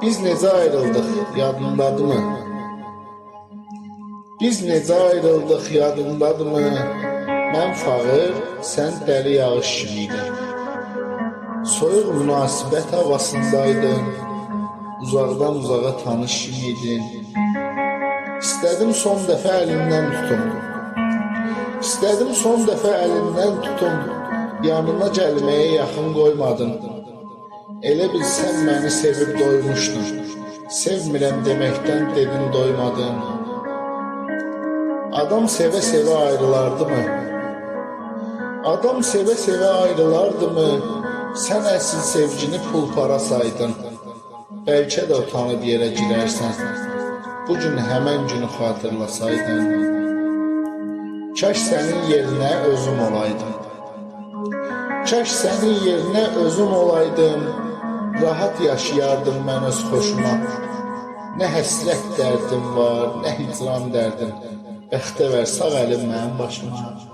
Biz necə ayrıldıq, yadındadırmı? Biz necə ayrıldıq, yadındadırmı? Mən fağır, sən dəli yağış kimiydin. Soyuq münasibət havasındaydın, uzaqdan uzağa tanış kimiydin. İstədim son dəfə əlindən tutum. İstədim son dəfə əlindən tutum. Yanına gəlməyə yaxın qoymadın. Elə bil sən məni sevib doymuşdun. Sevmirəm deməkdən dedin doymadın. Adam sevə-sevə ayrılardımı? Adam sevə-sevə ayrılardımı? Sən əsl sevgini pul para saydın. Bəlkə də utanıb yerə girərsən. Bugün həmən günü xatırlasaydın. Kaş sənin yerinə özüm olaydım. Kaş sənin yerinə özüm olaydım. Rahat yaşayardım mən öz xoşuma. Nə həsrət dərdim var, nə hicran dərdim. Bəxtəvər sağ əlim mənim başıma.